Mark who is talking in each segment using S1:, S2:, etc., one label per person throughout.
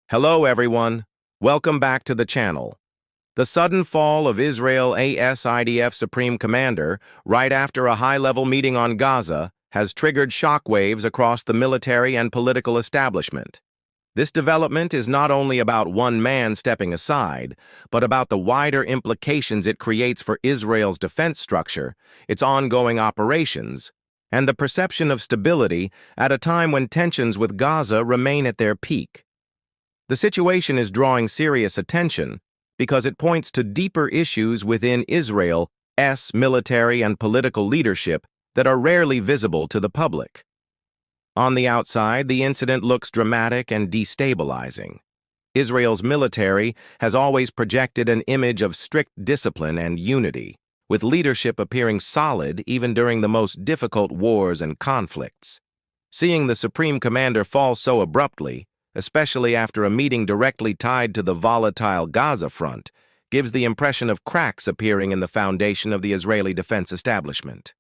S1: Hello everyone, welcome back to the channel. The sudden fall of Israel IDF Supreme Commander right after a high-level meeting on Gaza has triggered shockwaves across the military and political establishment. This development is not only about one man stepping aside, but about the wider implications it creates for Israel's defense structure, its ongoing operations, and the perception of stability at a time when tensions with Gaza remain at their peak. The situation is drawing serious attention because it points to deeper issues within Israel's military and political leadership that are rarely visible to the public. On the outside, the incident looks dramatic and destabilizing. Israel's military has always projected an image of strict discipline and unity, with leadership appearing solid even during the most difficult wars and conflicts. Seeing the Supreme Commander fall so abruptly, especially after a meeting directly tied to the volatile Gaza front, gives the impression of cracks appearing in the foundation of the Israeli defense establishment.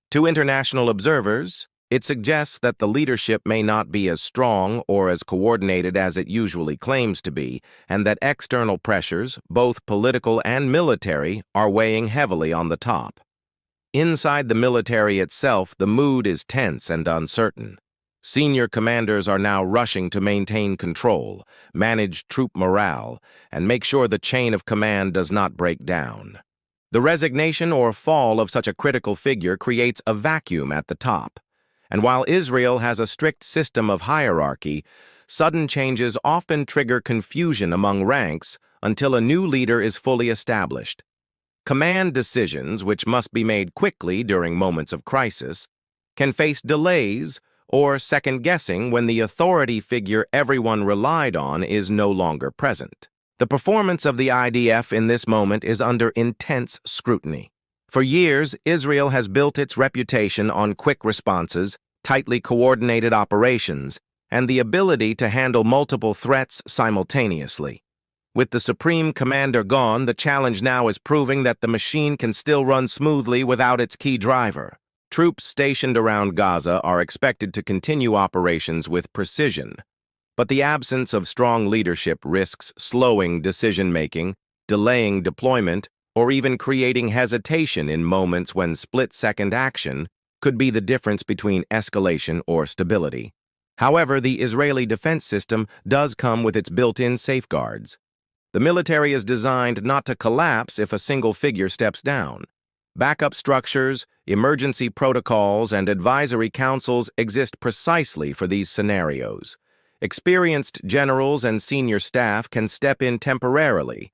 S1: To international observers, it suggests that the leadership may not be as strong or as coordinated as it usually claims to be, and that external pressures, both political and military, are weighing heavily on the top. Inside the military itself, the mood is tense and uncertain. Senior commanders are now rushing to maintain control, manage troop morale, and make sure the chain of command does not break down. The resignation or fall of such a critical figure creates a vacuum at the top. And while Israel has a strict system of hierarchy, sudden changes often trigger confusion among ranks until a new leader is fully established. Command decisions, which must be made quickly during moments of crisis, can face delays or second-guessing when the authority figure everyone relied on is no longer present. The performance of the IDF in this moment is under intense scrutiny. For years, Israel has built its reputation on quick responses, tightly coordinated operations, and the ability to handle multiple threats simultaneously. With the Supreme Commander gone, the challenge now is proving that the machine can still run smoothly without its key driver. Troops stationed around Gaza are expected to continue operations with precision, but the absence of strong leadership risks slowing decision-making, delaying deployment, or even creating hesitation in moments when split-second action could be the difference between escalation or stability. However, the Israeli defense system does come with its built-in safeguards. The military is designed not to collapse if a single figure steps down. Backup structures, emergency protocols, and advisory councils exist precisely for these scenarios. Experienced generals and senior staff can step in temporarily,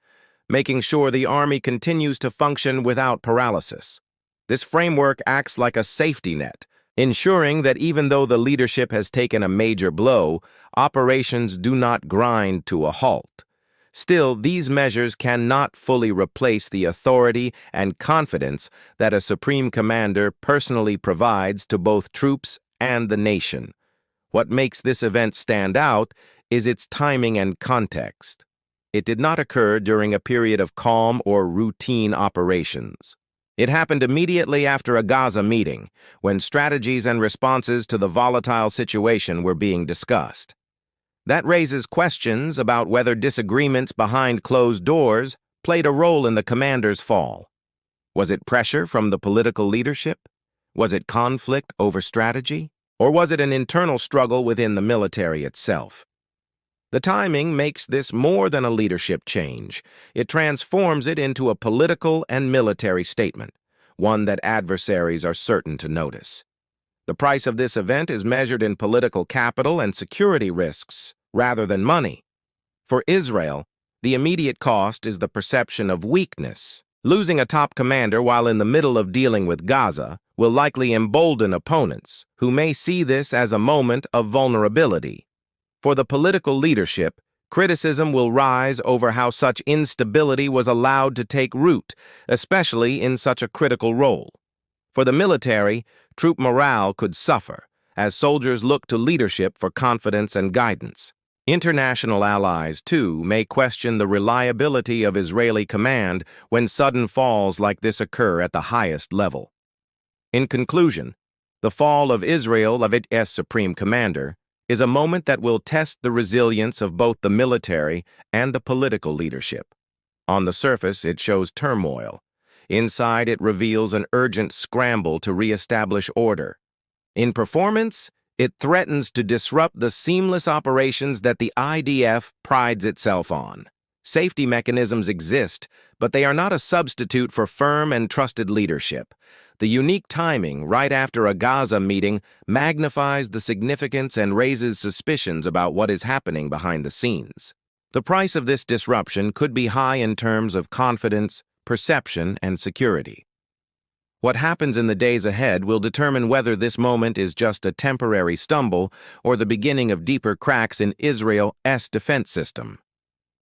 S1: making sure the army continues to function without paralysis. This framework acts like a safety net, ensuring that even though the leadership has taken a major blow, operations do not grind to a halt. Still, these measures cannot fully replace the authority and confidence that a Supreme Commander personally provides to both troops and the nation. What makes this event stand out is its timing and context. It did not occur during a period of calm or routine operations. It happened immediately after a Gaza meeting, when strategies and responses to the volatile situation were being discussed. That raises questions about whether disagreements behind closed doors played a role in the commander's fall. Was it pressure from the political leadership? Was it conflict over strategy? Or was it an internal struggle within the military itself? The timing makes this more than a leadership change. It transforms it into a political and military statement, one that adversaries are certain to notice. The price of this event is measured in political capital and security risks, rather than money. For Israel, the immediate cost is the perception of weakness. Losing a top commander while in the middle of dealing with Gaza will likely embolden opponents, who may see this as a moment of vulnerability. For the political leadership, criticism will rise over how such instability was allowed to take root, especially in such a critical role. For the military, troop morale could suffer, as soldiers look to leadership for confidence and guidance. International allies, too, may question the reliability of Israeli command when sudden falls like this occur at the highest level. In conclusion, the fall of Israel's Supreme Commander is a moment that will test the resilience of both the military and the political leadership. On the surface, it shows turmoil. Inside, it reveals an urgent scramble to re-establish order. In performance, it threatens to disrupt the seamless operations that the IDF prides itself on. Safety mechanisms exist, but they are not a substitute for firm and trusted leadership. The unique timing right after a Gaza meeting magnifies the significance and raises suspicions about what is happening behind the scenes. The price of this disruption could be high in terms of confidence, perception, and security. What happens in the days ahead will determine whether this moment is just a temporary stumble or the beginning of deeper cracks in Israel's defense system.